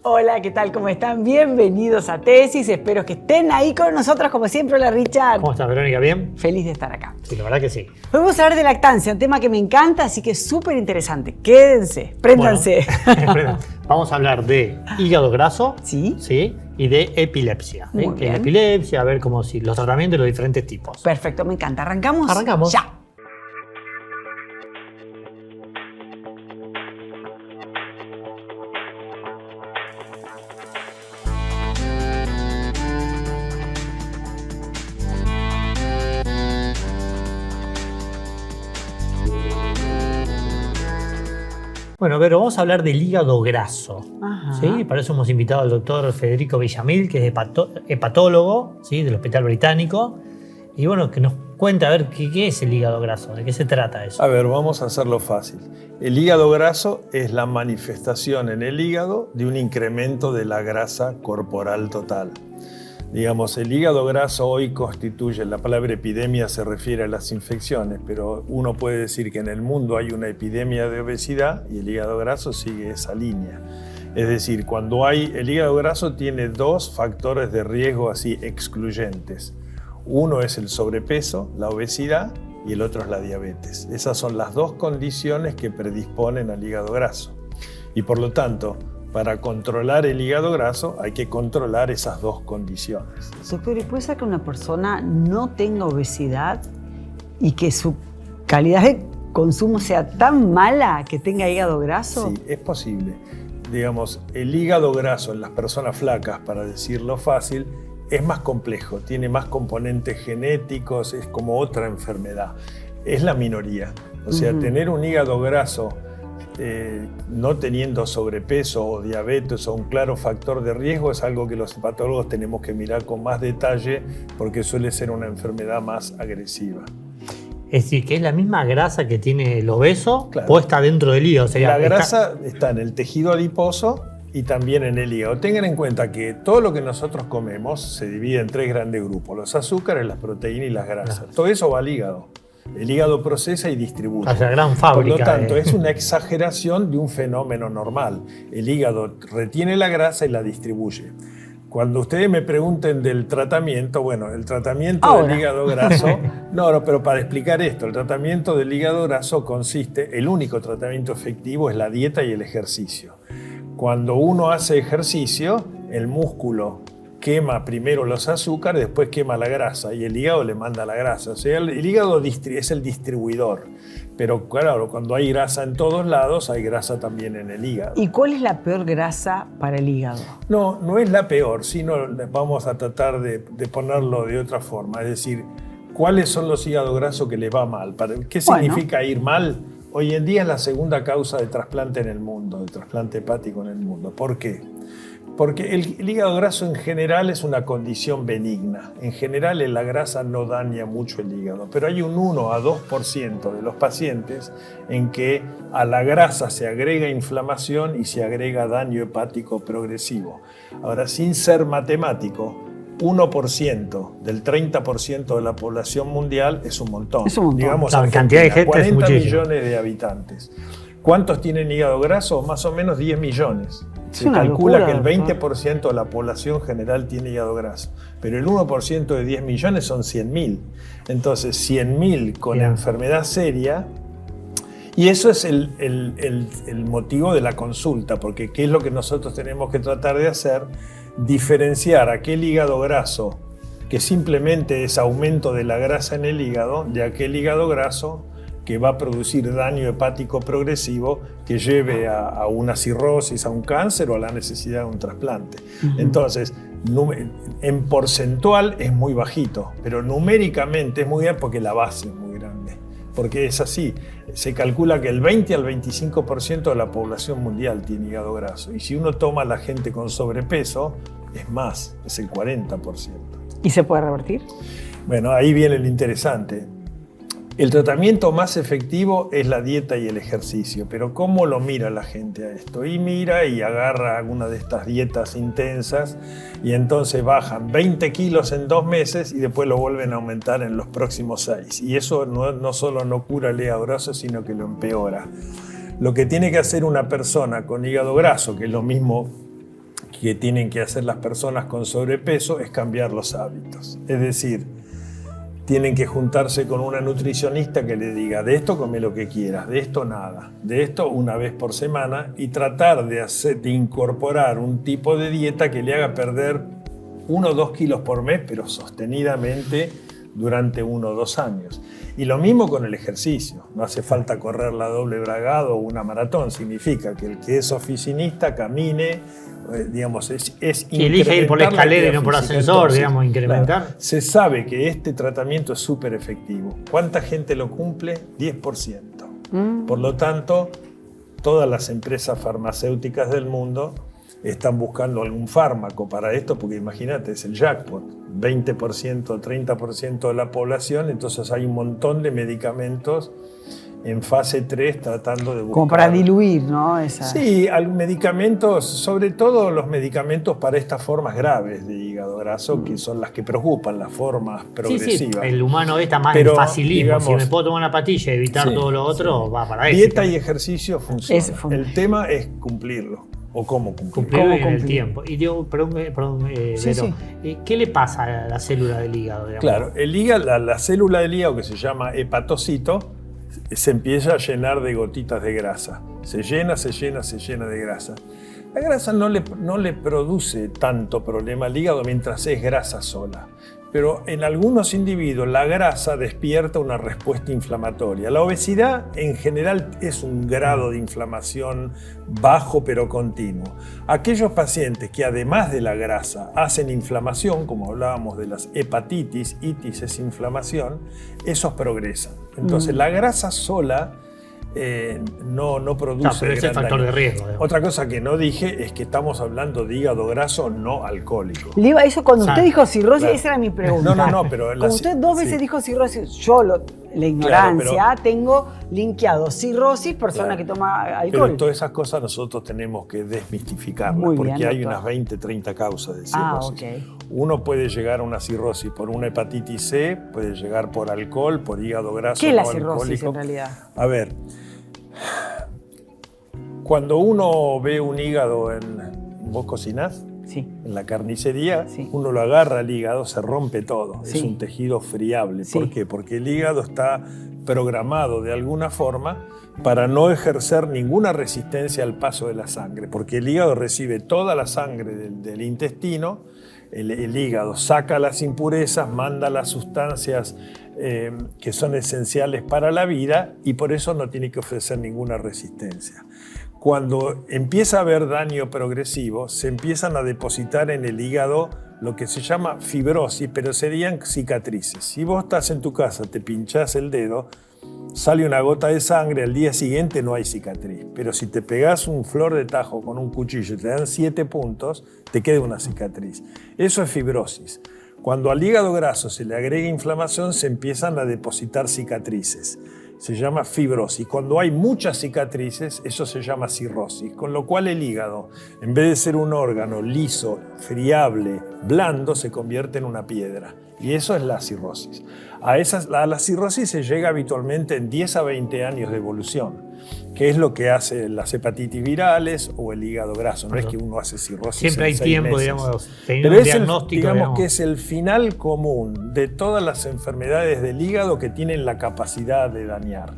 Hola, ¿qué tal? ¿Cómo están? Bienvenidos a Tesis. Espero que estén ahí con nosotros, como siempre. Hola, Richard. ¿Cómo estás, Verónica? ¿Bien? Feliz de estar acá. Sí, la verdad que sí. Hoy vamos a hablar de lactancia, un tema que me encanta, así que es súper interesante. Quédense, préndanse. Bueno, vamos a hablar de hígado graso. ¿Sí? ¿Sí? Y de epilepsia. Muy ¿Sí? bien. La epilepsia, a ver cómo si los tratamientos de los diferentes tipos. Perfecto, me encanta. ¿Arrancamos? Arrancamos. Ya. Bueno, pero vamos a hablar del hígado graso. Ajá. ¿Sí? Para eso hemos invitado al doctor Federico Villamil, que es hepatólogo, ¿sí? Del Hospital Británico. Y bueno, que nos cuente a ver qué es el hígado graso, de qué se trata eso. A ver, vamos a hacerlo fácil. El hígado graso es la manifestación en el hígado de un incremento de la grasa corporal total. Digamos, el hígado graso hoy constituye, la palabra epidemia se refiere a las infecciones, pero uno puede decir que en el mundo hay una epidemia de obesidad y el hígado graso sigue esa línea. Es decir, el hígado graso tiene dos factores de riesgo así excluyentes. Uno es el sobrepeso, la obesidad, y el otro es la diabetes. Esas son las dos condiciones que predisponen al hígado graso. Y por lo tanto, para controlar el hígado graso hay que controlar esas dos condiciones. Doctor, ¿y puede ser que una persona no tenga obesidad y que su calidad de consumo sea tan mala que tenga hígado graso? Sí, es posible. Digamos, el hígado graso en las personas flacas, para decirlo fácil, es más complejo, tiene más componentes genéticos, es como otra enfermedad. Es la minoría. O sea, tener un hígado graso no teniendo sobrepeso o diabetes o un claro factor de riesgo es algo que los hepatólogos tenemos que mirar con más detalle porque suele ser una enfermedad más agresiva. Es decir, que es la misma grasa que tiene el obeso, Claro. Puesta dentro del hígado. O sea, La grasa está en el tejido adiposo y también en el hígado. Tengan en cuenta que todo lo que nosotros comemos se divide en tres grandes grupos: los azúcares, las proteínas y las grasas. Todo eso va al hígado. El hígado procesa y distribuye. O sea, gran fábrica. Por lo tanto, es una exageración de un fenómeno normal. El hígado retiene la grasa y la distribuye. Cuando ustedes me pregunten del tratamiento, bueno, el tratamiento del hígado graso, no, pero para explicar esto, el tratamiento del hígado graso el único tratamiento efectivo es la dieta y el ejercicio. Cuando uno hace ejercicio, el músculo quema primero los azúcares, después quema la grasa y el hígado le manda la grasa. O sea, el hígado es el distribuidor. Pero claro, cuando hay grasa en todos lados, hay grasa también en el hígado. ¿Y cuál es la peor grasa para el hígado? No, no es la peor, sino vamos a tratar de ponerlo de otra forma. Es decir, ¿cuáles son los hígados grasos que les va mal? ¿Qué significa ir mal? Hoy en día es la segunda causa de trasplante en el mundo, de trasplante hepático en el mundo. ¿Por qué? Porque el hígado graso en general es una condición benigna. En general la grasa no daña mucho el hígado, pero hay un 1 a 2% de los pacientes en que a la grasa se agrega inflamación y se agrega daño hepático progresivo. Ahora, sin ser matemático, 1% del 30% de la población mundial es un montón. Es un montón. Digamos, La cantidad de gente 40 es muchísimo. millones de habitantes. ¿Cuántos tienen hígado graso? Más o menos 10 millones. Se calcula que el 20% de la población general tiene hígado graso, pero el 1% de 10 millones son 100.000. Entonces, 100.000 con enfermedad seria, y eso es el motivo de la consulta, porque ¿qué es lo que nosotros tenemos que tratar de hacer? Diferenciar aquel hígado graso que simplemente es aumento de la grasa en el hígado de aquel hígado graso que va a producir daño hepático progresivo que lleve a una cirrosis, a un cáncer o a la necesidad de un trasplante. Entonces, en porcentual es muy bajito, pero numéricamente es muy grande porque la base es muy grande. Porque es así, se calcula que el 20 al 25% de la población mundial tiene hígado graso. Y si uno toma a la gente con sobrepeso, es más, es el 40%. ¿Y se puede revertir? Bueno, ahí viene lo interesante. El tratamiento más efectivo es la dieta y el ejercicio, pero ¿cómo lo mira la gente a esto? Y mira y agarra alguna de estas dietas intensas y entonces bajan 20 kilos en 2 meses y después lo vuelven a aumentar en los próximos 6. Y eso no solo no cura el hígado graso, sino que lo empeora. Lo que tiene que hacer una persona con hígado graso, que es lo mismo que tienen que hacer las personas con sobrepeso es cambiar los hábitos. Es decir, tienen que juntarse con una nutricionista que le diga, de esto come lo que quieras, de esto nada, de esto una vez por semana, y tratar de incorporar un tipo de dieta que le haga perder 1 o 2 kilos por mes, pero sostenidamente durante 1 o 2 años. Y lo mismo con el ejercicio. No hace falta correr la doble bragado o una maratón. Significa que el que es oficinista camine, digamos, es y elige ir por la escalera y no por ascensor, entonces, digamos, incrementar. Claro, se sabe que este tratamiento es súper efectivo. ¿Cuánta gente lo cumple? 10%. Por lo tanto, todas las empresas farmacéuticas del mundo están buscando algún fármaco para esto, porque imagínate, es el jackpot, 20%, 30% de la población, entonces hay un montón de medicamentos en fase 3 tratando de buscar... Como para diluir, ¿no? Sí, medicamentos, sobre todo los medicamentos para estas formas graves de hígado graso, que son las que preocupan, las formas progresivas. Sí, el humano está más facilísimo. Digamos, si me puedo tomar una pastilla y evitar todo lo otro, va para eso. Dieta y ejercicio funcionan. El tema es cumplirlo. ¿O cómo cumplirlo en el tiempo? Y digo, ¿qué le pasa a la célula del hígado? Digamos? Claro, el hígado, la célula del hígado, que se llama hepatocito, se empieza a llenar de gotitas de grasa. Se llena de grasa. La grasa no le produce tanto problema al hígado mientras es grasa sola. Pero en algunos individuos la grasa despierta una respuesta inflamatoria. La obesidad en general es un grado de inflamación bajo pero continuo. Aquellos pacientes que además de la grasa hacen inflamación, como hablábamos de las hepatitis, itis es inflamación, esos progresan. Entonces la grasa sola no produce pero ese es el factor de riesgo. Otra cosa que no dije es que estamos hablando de hígado graso no alcohólico. Eso cuando usted dijo cirrosis, claro. Esa era mi pregunta. No, pero... Como usted 2 veces dijo cirrosis, yo la ignorancia, claro, tengo linkeado cirrosis, persona que toma alcohol. Pero todas esas cosas nosotros tenemos que desmistificarlas, porque hay unas 20, 30 causas de cirrosis. Okay. Uno puede llegar a una cirrosis por una hepatitis C, puede llegar por alcohol, por hígado graso ¿Qué es no la cirrosis alcohólico. En realidad? A ver, cuando uno ve un hígado ¿vos cocinás? Sí. En la carnicería, sí. Uno lo agarra al hígado, se rompe todo. Sí. Es un tejido friable. Sí. ¿Por qué? Porque el hígado está programado de alguna forma para no ejercer ninguna resistencia al paso de la sangre. Porque el hígado recibe toda la sangre del intestino, el hígado saca las impurezas, manda las sustancias que son esenciales para la vida y por eso no tiene que ofrecer ninguna resistencia. Cuando empieza a haber daño progresivo, se empiezan a depositar en el hígado lo que se llama fibrosis, pero serían cicatrices. Si vos estás en tu casa, te pinchás el dedo, sale una gota de sangre, al día siguiente no hay cicatriz. Pero si te pegás un flor de tajo con un cuchillo y te dan 7 puntos, te queda una cicatriz. Eso es fibrosis. Cuando al hígado graso se le agrega inflamación, se empiezan a depositar cicatrices. Se llama fibrosis. Cuando hay muchas cicatrices, eso se llama cirrosis. Con lo cual el hígado, en vez de ser un órgano liso, friable, blando, se convierte en una piedra. Y eso es la cirrosis. A la cirrosis se llega habitualmente en 10 a 20 años de evolución, que es lo que hace las hepatitis virales o el hígado graso. No es que uno hace cirrosis siempre hay tiempo, meses. Digamos, pero es digamos que es el final común de todas las enfermedades del hígado que tienen la capacidad de dañar.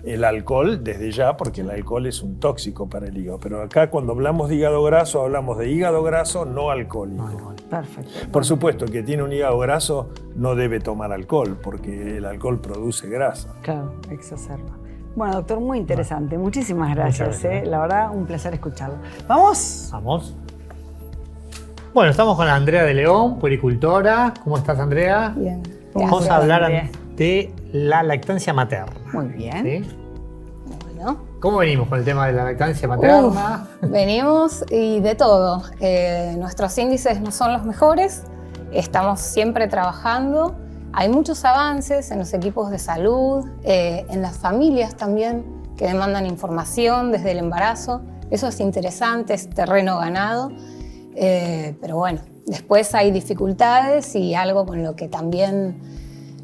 El alcohol, desde ya, porque el alcohol es un tóxico para el hígado. Pero acá cuando hablamos de hígado graso, hablamos de hígado graso no alcohólico. Perfecto. Por supuesto, el que tiene un hígado graso no debe tomar alcohol, porque el alcohol produce grasa. Claro, exacerba. Bueno, doctor, muy interesante. Muchísimas gracias. La verdad, un placer escucharlo. ¿Vamos? Vamos. Bueno, estamos con Andrea de León, puericultora. ¿Cómo estás, Andrea? Bien. Vamos a hablar de la lactancia materna. Muy bien. ¿Sí? Bueno. ¿Cómo venimos con el tema de la lactancia materna? Venimos y de todo. Nuestros índices no son los mejores. Estamos siempre trabajando. Hay muchos avances en los equipos de salud, en las familias también, que demandan información desde el embarazo. Eso es interesante, es terreno ganado. Pero bueno, después hay dificultades y algo con lo que también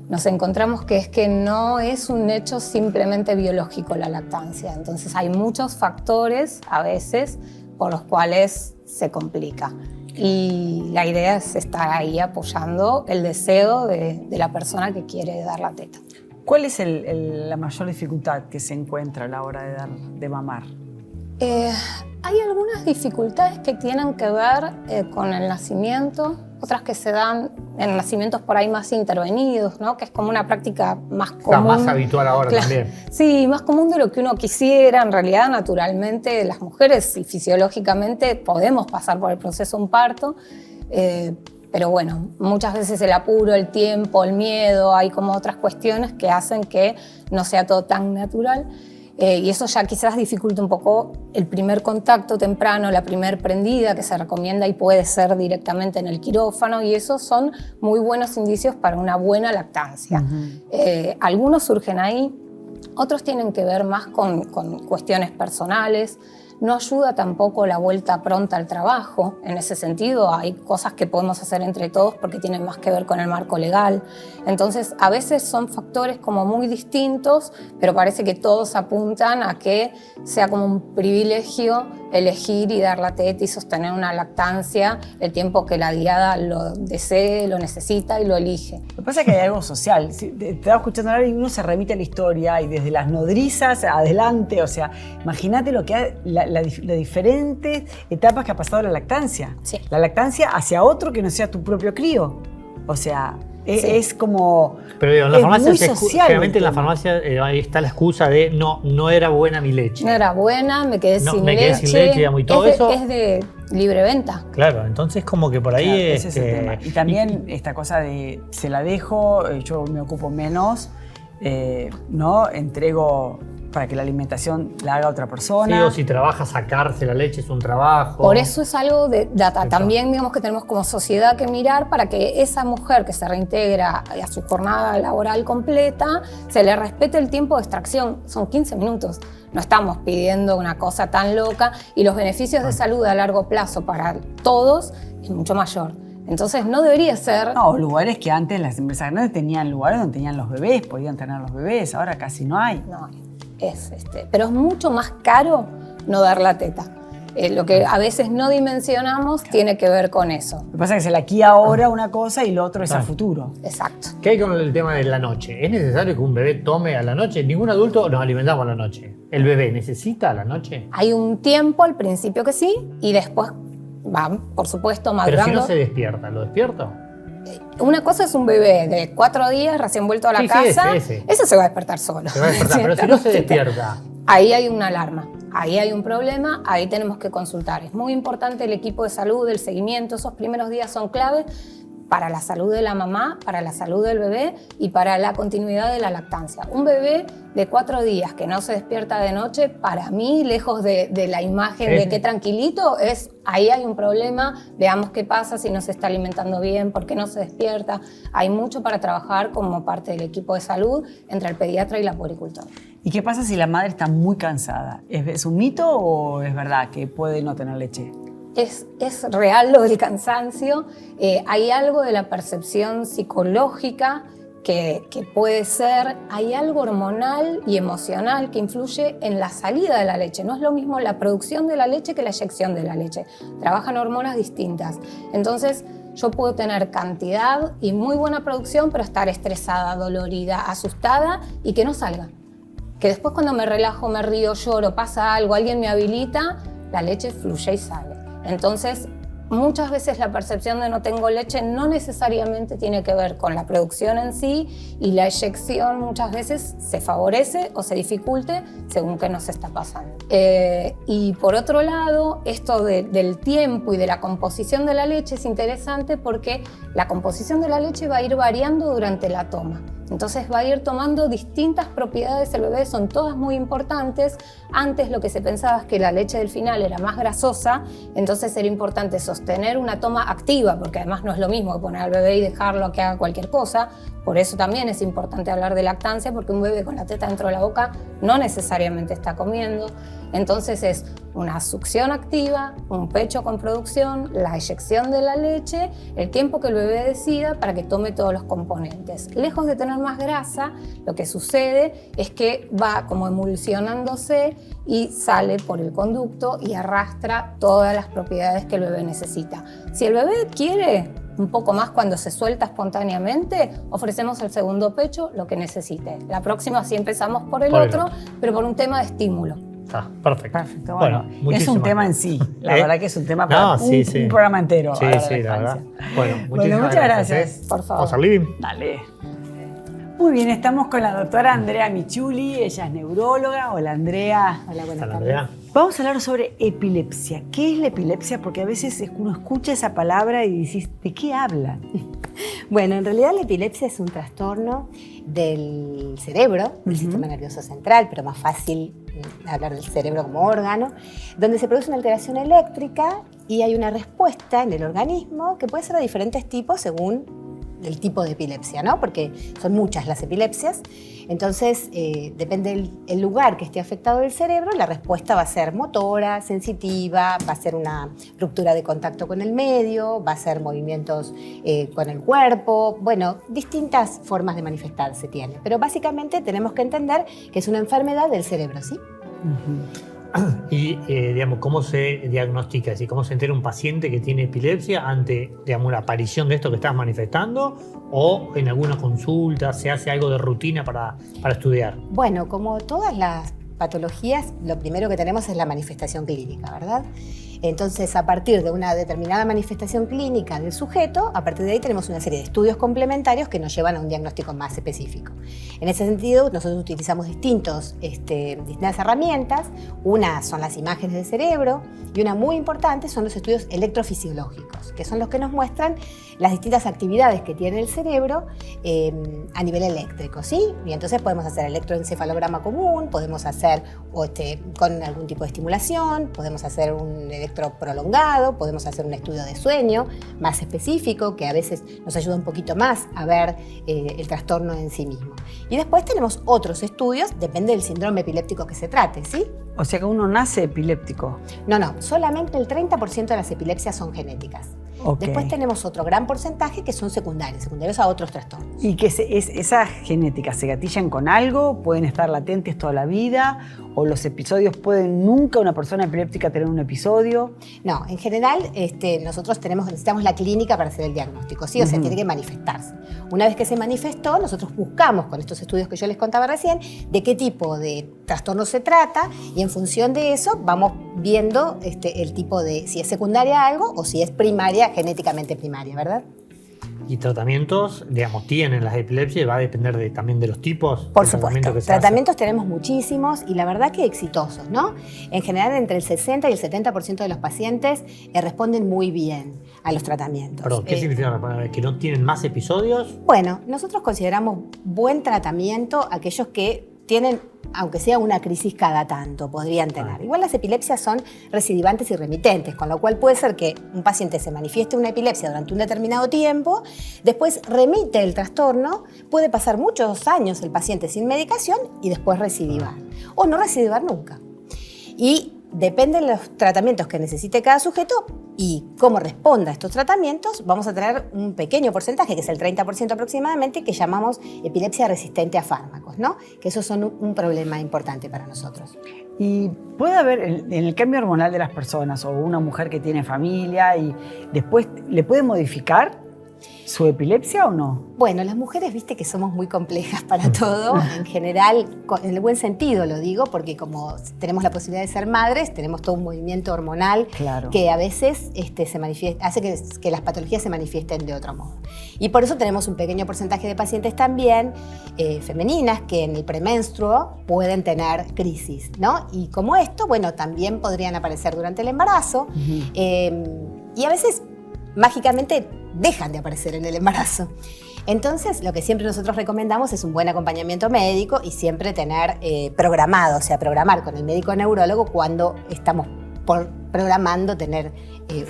nos encontramos que es que no es un hecho simplemente biológico la lactancia. Entonces hay muchos factores a veces, por los cuales se complica. Y la idea es estar ahí apoyando el deseo de la persona que quiere dar la teta. ¿Cuál es la mayor dificultad que se encuentra a la hora de mamar? Hay algunas dificultades que tienen que ver con el nacimiento, otras que se dan en nacimientos por ahí más intervenidos, ¿no? Que es como una práctica más común. Más habitual ahora también. Sí, más común de lo que uno quisiera. En realidad, naturalmente, las mujeres y fisiológicamente podemos pasar por el proceso de un parto, pero bueno, muchas veces el apuro, el tiempo, el miedo, hay como otras cuestiones que hacen que no sea todo tan natural. Y eso ya quizás dificulta un poco el primer contacto temprano, la primer prendida que se recomienda y puede ser directamente en el quirófano, y esos son muy buenos indicios para una buena lactancia. Algunos surgen ahí, otros tienen que ver más con cuestiones personales. No ayuda tampoco la vuelta pronta al trabajo. En ese sentido, hay cosas que podemos hacer entre todos porque tienen más que ver con el marco legal. Entonces, a veces son factores como muy distintos, pero parece que todos apuntan a que sea como un privilegio elegir y dar la teta y sostener una lactancia el tiempo que la diada lo desee, lo necesita y lo elige. Lo que pasa es que hay algo social. Te estaba escuchando hablar y uno se remite a la historia y desde las nodrizas adelante, o sea, imagínate lo que hay, las diferentes etapas que ha pasado la lactancia. Sí. La lactancia hacia otro que no sea tu propio crío. O sea, es como... Pero digo, en la farmacia muy social, generalmente en la farmacia ahí está la excusa de no era buena mi leche. No era buena, me quedé sin leche. Me quedé sin leche, digamos, y todo eso. Es de libre venta. Claro, entonces como que por ahí Claro, ese es el tema. Y también esta cosa de se la dejo, yo me ocupo menos, ¿no? Entrego para que la alimentación la haga otra persona. Sí, o si trabaja, sacarse la leche es un trabajo. Por eso es algo de data. Exacto. También digamos que tenemos como sociedad que mirar para que esa mujer que se reintegra a su jornada laboral completa, se le respete el tiempo de extracción. Son 15 minutos. No estamos pidiendo una cosa tan loca y los beneficios de salud a largo plazo para todos es mucho mayor. Entonces no debería ser... No, lugares que antes las empresas grandes tenían lugares donde tenían los bebés, podían tener los bebés, ahora casi no hay. No, pero es mucho más caro no dar la teta. Lo que a veces no dimensionamos tiene que ver con eso. Lo que pasa es que se la aquí ahora una cosa y lo otro es a futuro. Exacto. ¿Qué hay con el tema de la noche? ¿Es necesario que un bebé tome a la noche? Ningún adulto nos alimentamos a la noche. ¿El bebé necesita a la noche? Hay un tiempo al principio que sí y después va, por supuesto, madurando. Pero si no se despierta, ¿lo despierto? Una cosa es un bebé de 4 días recién vuelto a la casa. Ese. Ese se va a despertar solo. Se va a despertar, pero si no se despierta. Ahí hay una alarma, ahí hay un problema, ahí tenemos que consultar. Es muy importante el equipo de salud, el seguimiento. Esos primeros días son clave para la salud de la mamá, para la salud del bebé y para la continuidad de la lactancia. Un bebé de 4 días que no se despierta de noche, para mí, lejos de la imagen de qué tranquilito, ahí hay un problema, veamos qué pasa, si no se está alimentando bien, por qué no se despierta. Hay mucho para trabajar como parte del equipo de salud entre el pediatra y la puericultora. ¿Y qué pasa si la madre está muy cansada? ¿Es un mito o es verdad que puede no tener leche? Es real lo del cansancio. Hay algo de la percepción psicológica que puede ser, hay algo hormonal y emocional que influye en la salida de la leche. No es lo mismo la producción de la leche que la eyección de la leche. Trabajan hormonas distintas. Entonces, yo puedo tener cantidad y muy buena producción, pero estar estresada, dolorida, asustada y que no salga. Que después cuando me relajo, me río, lloro, pasa algo, alguien me habilita, la leche fluye y sale. Entonces, muchas veces la percepción de no tengo leche no necesariamente tiene que ver con la producción en sí y la eyección muchas veces se favorece o se dificulte según qué nos está pasando. Y por otro lado, esto del tiempo y de la composición de la leche es interesante porque la composición de la leche va a ir variando durante la toma. Entonces va a ir tomando distintas propiedades, el bebé son todas muy importantes. Antes lo que se pensaba es que la leche del final era más grasosa, entonces era importante sostener una toma activa, porque además no es lo mismo que poner al bebé y dejarlo a que haga cualquier cosa. Por eso también es importante hablar de lactancia, porque un bebé con la teta dentro de la boca no necesariamente está comiendo. Entonces es una succión activa, un pecho con producción, la eyección de la leche, el tiempo que el bebé decida para que tome todos los componentes. Lejos de tener más grasa, lo que sucede es que va como emulsionándose y sale por el conducto y arrastra todas las propiedades que el bebé necesita. Si el bebé quiere un poco más cuando se suelta espontáneamente, ofrecemos el segundo pecho, lo que necesite. La próxima sí empezamos por el otro, pero por un tema de estímulo. Ah, perfecto. Perfecto, bueno, es un tema en sí. La verdad que es un tema para un programa entero. Sí, la verdad. Bueno, muchas gracias. Por favor. Vamos al living. Dale. Muy bien, estamos con la doctora Andrea Michuli, ella es neuróloga. Hola Andrea. Hola, buenas tardes. Andrea. Vamos a hablar sobre epilepsia. ¿Qué es la epilepsia? Porque a veces uno escucha esa palabra y dices, ¿de qué habla? Bueno, en realidad la epilepsia es un trastorno del cerebro, del sistema nervioso central, pero más fácil hablar del cerebro como órgano, donde se produce una alteración eléctrica y hay una respuesta en el organismo que puede ser de diferentes tipos según el tipo de epilepsia, ¿no? Porque son muchas las epilepsias. Entonces, depende del lugar que esté afectado del cerebro, la respuesta va a ser motora, sensitiva, va a ser una ruptura de contacto con el medio, va a ser movimientos con el cuerpo, bueno, distintas formas de manifestarse tiene. Pero básicamente tenemos que entender que es una enfermedad del cerebro, ¿sí? Y, digamos, ¿cómo se diagnostica? Es decir, ¿cómo se entera un paciente que tiene epilepsia ante, digamos, la aparición de esto que estás manifestando? ¿O en alguna consulta se hace algo de rutina para estudiar? Bueno, como todas las patologías, lo primero que tenemos es la manifestación clínica, ¿verdad? Entonces, a partir de una determinada manifestación clínica del sujeto, a partir de ahí tenemos una serie de estudios complementarios que nos llevan a un diagnóstico más específico. En ese sentido, nosotros utilizamos distintas herramientas. Una son las imágenes del cerebro y una muy importante son los estudios electrofisiológicos, que son los que nos muestran las distintas actividades que tiene el cerebro a nivel eléctrico, ¿sí? Y entonces podemos hacer electroencefalograma común, podemos hacer con algún tipo de estimulación, podemos hacer un prolongado, podemos hacer un estudio de sueño más específico que a veces nos ayuda un poquito más a ver el trastorno en sí mismo. Y después tenemos otros estudios, depende del síndrome epiléptico que se trate, ¿sí? O sea que uno nace epiléptico. No, solamente el 30% de las epilepsias son genéticas. Okay. Después tenemos otro gran porcentaje que son secundarios a otros trastornos. ¿Y que esas genéticas se gatillan con algo? ¿Pueden estar latentes toda la vida? ¿O los episodios pueden nunca una persona epiléptica tener un episodio? No, en general nosotros necesitamos la clínica para hacer el diagnóstico, ¿sí? O sea, tiene que manifestarse. Una vez que se manifestó, nosotros buscamos con estos estudios que yo les contaba recién de qué tipo de trastorno se trata y en función de eso vamos viendo el tipo de si es secundaria a algo o si es primaria, genéticamente primaria, ¿verdad? ¿Y tratamientos, digamos, tienen las epilepsias? ¿Va a depender también de los tipos? Por supuesto. Tratamientos tenemos muchísimos y la verdad que exitosos, ¿no? En general, entre el 60 y el 70% de los pacientes responden muy bien a los tratamientos. Perdón, ¿qué significa responder? ¿Que no tienen más episodios? Bueno, nosotros consideramos buen tratamiento aquellos que tienen, aunque sea una crisis cada tanto, podrían tener. Igual las epilepsias son recidivantes y remitentes, con lo cual puede ser que un paciente se manifieste una epilepsia durante un determinado tiempo, después remite el trastorno, puede pasar muchos años el paciente sin medicación y después recidivar, o no recidivar nunca. Y depende de los tratamientos que necesite cada sujeto y cómo responda a estos tratamientos, vamos a tener un pequeño porcentaje, que es el 30% aproximadamente, que llamamos epilepsia resistente a fármacos, ¿no? Que esos son un problema importante para nosotros. Y puede haber en el cambio hormonal de las personas o una mujer que tiene familia y después le puede modificar su epilepsia o no? Bueno, las mujeres, viste que somos muy complejas para todo, en general, en el buen sentido lo digo, porque como tenemos la posibilidad de ser madres, tenemos todo un movimiento hormonal que a veces se manifiesta, hace que las patologías se manifiesten de otro modo. Y por eso tenemos un pequeño porcentaje de pacientes también femeninas que en el premenstruo pueden tener crisis, ¿no? Y como esto, bueno, también podrían aparecer durante el embarazo y a veces mágicamente dejan de aparecer en el embarazo. Entonces, lo que siempre nosotros recomendamos es un buen acompañamiento médico y siempre tener programar con el médico neurólogo cuando estamos programando tener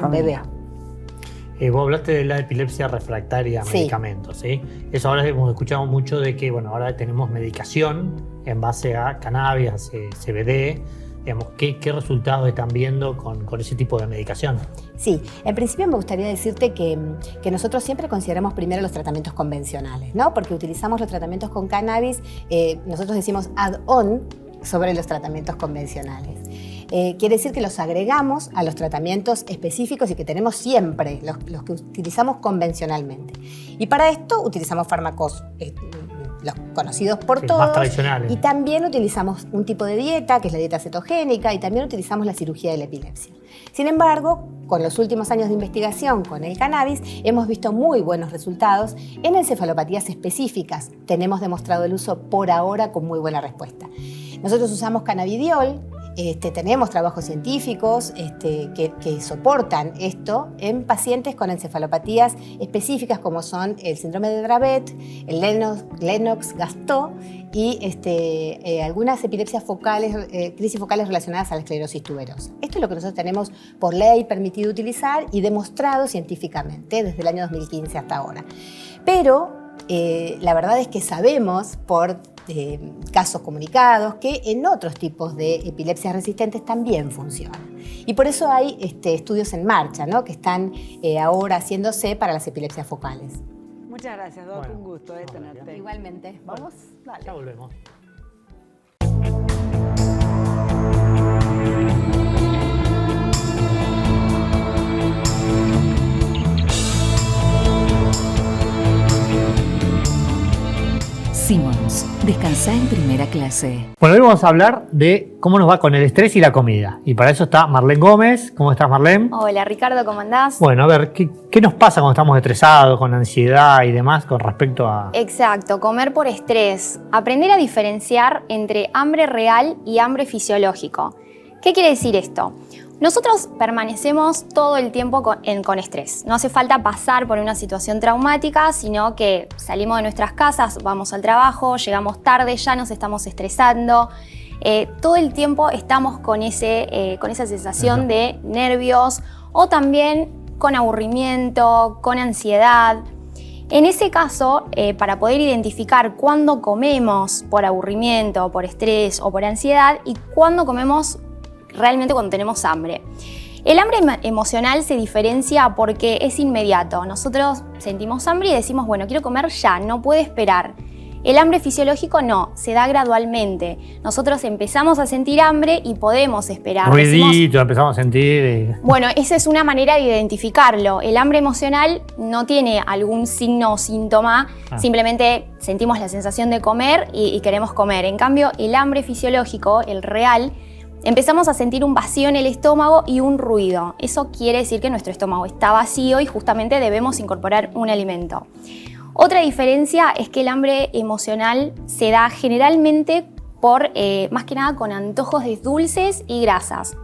un bebé. Vos hablaste de la epilepsia refractaria a medicamentos, ¿sí? Eso ahora hemos escuchado mucho de que, bueno, ahora tenemos medicación en base a cannabis, a CBD, Digamos, ¿qué resultados están viendo con ese tipo de medicación? Sí, en principio me gustaría decirte que nosotros siempre consideramos primero los tratamientos convencionales, ¿no? Porque utilizamos los tratamientos con cannabis, nosotros decimos add-on sobre los tratamientos convencionales. Quiere decir que los agregamos a los tratamientos específicos y que tenemos siempre, los que utilizamos convencionalmente. Y para esto utilizamos fármacos los conocidos por todos. Más tradicionales. Y también utilizamos un tipo de dieta, que es la dieta cetogénica, y también utilizamos la cirugía de la epilepsia. Sin embargo, con los últimos años de investigación con el cannabis, hemos visto muy buenos resultados en encefalopatías específicas. Tenemos demostrado el uso por ahora con muy buena respuesta. Nosotros usamos cannabidiol. Tenemos trabajos científicos que soportan esto en pacientes con encefalopatías específicas como son el síndrome de Dravet, el Lennox-Gastaut y algunas epilepsias focales, crisis focales relacionadas a la esclerosis tuberosa. Esto es lo que nosotros tenemos por ley permitido utilizar y demostrado científicamente desde el año 2015 hasta ahora. Pero la verdad es que sabemos por casos comunicados que en otros tipos de epilepsias resistentes también funcionan. Y por eso hay estudios en marcha, ¿no? Que están ahora haciéndose para las epilepsias focales. Muchas gracias, Doc. Un gusto tenerte. Igualmente. Vamos, dale. Ya volvemos. Simmons, descansá en primera clase. Bueno, hoy vamos a hablar de cómo nos va con el estrés y la comida. Y para eso está Marlene Gómez. ¿Cómo estás, Marlene? Hola, Ricardo, ¿cómo andás? Bueno, a ver, ¿qué nos pasa cuando estamos estresados, con ansiedad y demás con respecto a...? Exacto, comer por estrés. Aprender a diferenciar entre hambre real y hambre fisiológico. ¿Qué quiere decir esto? Nosotros permanecemos todo el tiempo con estrés. No hace falta pasar por una situación traumática, sino que salimos de nuestras casas, vamos al trabajo, llegamos tarde, ya nos estamos estresando. Todo el tiempo estamos con esa sensación de nervios o también con aburrimiento, con ansiedad. En ese caso, para poder identificar cuándo comemos por aburrimiento, por estrés o por ansiedad y cuándo comemos realmente cuando tenemos hambre. El hambre emocional se diferencia porque es inmediato. Nosotros sentimos hambre y decimos, bueno, quiero comer ya, no puede esperar. El hambre fisiológico no, se da gradualmente. Nosotros empezamos a sentir hambre y podemos esperar. Ruidito, empezamos a sentir... Bueno, esa es una manera de identificarlo. El hambre emocional no tiene algún signo o síntoma, simplemente sentimos la sensación de comer y queremos comer. En cambio, el hambre fisiológico, el real, empezamos a sentir un vacío en el estómago y un ruido. Eso quiere decir que nuestro estómago está vacío y justamente debemos incorporar un alimento. Otra diferencia es que el hambre emocional se da generalmente por, más que nada, con antojos de dulces y grasas.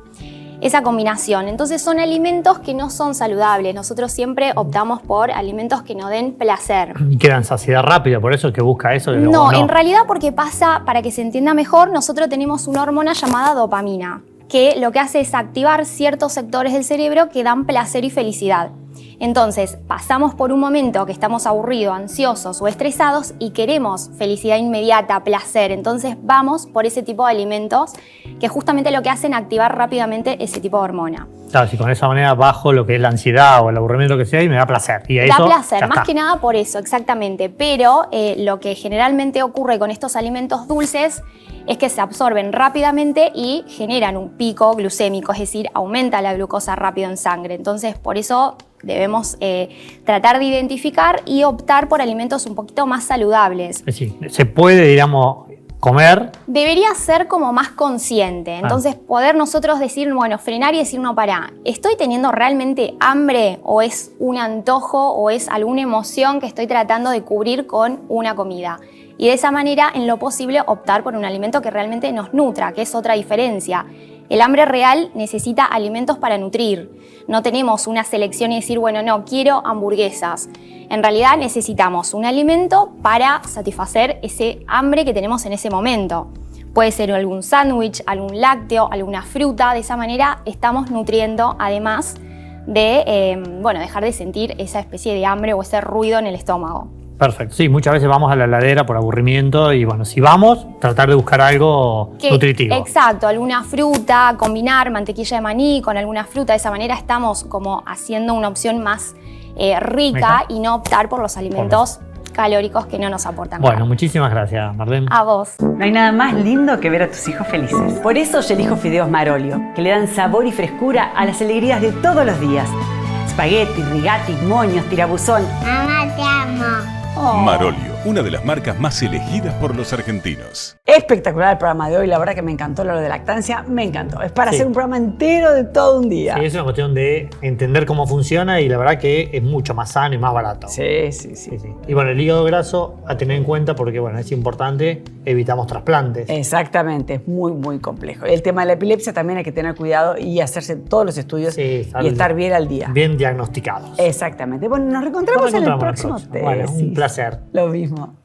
Esa combinación. Entonces son alimentos que no son saludables. Nosotros siempre optamos por alimentos que nos den placer. Y que dan saciedad rápida, por eso es que busca eso. No, en realidad porque pasa, para que se entienda mejor, nosotros tenemos una hormona llamada dopamina, que lo que hace es activar ciertos sectores del cerebro que dan placer y felicidad. Entonces, pasamos por un momento que estamos aburridos, ansiosos o estresados y queremos felicidad inmediata, placer. Entonces, vamos por ese tipo de alimentos que justamente lo que hacen es activar rápidamente ese tipo de hormona. Claro, si con esa manera bajo lo que es la ansiedad o el aburrimiento que sea y me da placer. Y da placer, más que nada por eso, exactamente. Pero lo que generalmente ocurre con estos alimentos dulces es que se absorben rápidamente y generan un pico glucémico, es decir, aumenta la glucosa rápido en sangre. Entonces, por eso debemos tratar de identificar y optar por alimentos un poquito más saludables. Es decir, se puede, digamos, comer. Debería ser como más consciente. Entonces, poder nosotros decir, bueno, frenar y decir, no, pará, ¿estoy teniendo realmente hambre o es un antojo o es alguna emoción que estoy tratando de cubrir con una comida? Y de esa manera, en lo posible, optar por un alimento que realmente nos nutra, que es otra diferencia. El hambre real necesita alimentos para nutrir. No tenemos una selección y decir, bueno, no, quiero hamburguesas. En realidad necesitamos un alimento para satisfacer ese hambre que tenemos en ese momento. Puede ser algún sándwich, algún lácteo, alguna fruta. De esa manera estamos nutriendo, además de dejar de sentir esa especie de hambre o ese ruido en el estómago. Perfecto. Sí, muchas veces vamos a la heladera por aburrimiento y bueno, si vamos, tratar de buscar algo nutritivo. Exacto, alguna fruta, combinar mantequilla de maní con alguna fruta. De esa manera estamos como haciendo una opción más rica y no optar por los alimentos calóricos que no nos aportan nada. Bueno, muchísimas gracias, Marlene. A vos. No hay nada más lindo que ver a tus hijos felices. Por eso yo elijo fideos Marolio, que le dan sabor y frescura a las alegrías de todos los días. Spaghetti, rigati, moños, tirabuzón. Mamá, te amo. Marolio, una de las marcas más elegidas por los argentinos. Espectacular el programa de hoy, la verdad que me encantó lo de lactancia, me encantó. Es para hacer un programa entero de todo un día. Sí, es una cuestión de entender cómo funciona y la verdad que es mucho más sano y más barato. Sí. Y bueno, el hígado graso a tener en cuenta porque bueno, es importante, evitamos trasplantes. Exactamente, es muy, muy complejo. El tema de la epilepsia también hay que tener cuidado y hacerse todos los estudios y estar bien al día. Bien diagnosticados. Exactamente. Bueno, nos reencontramos en el próximo test. Bueno, un placer. Lo mismo.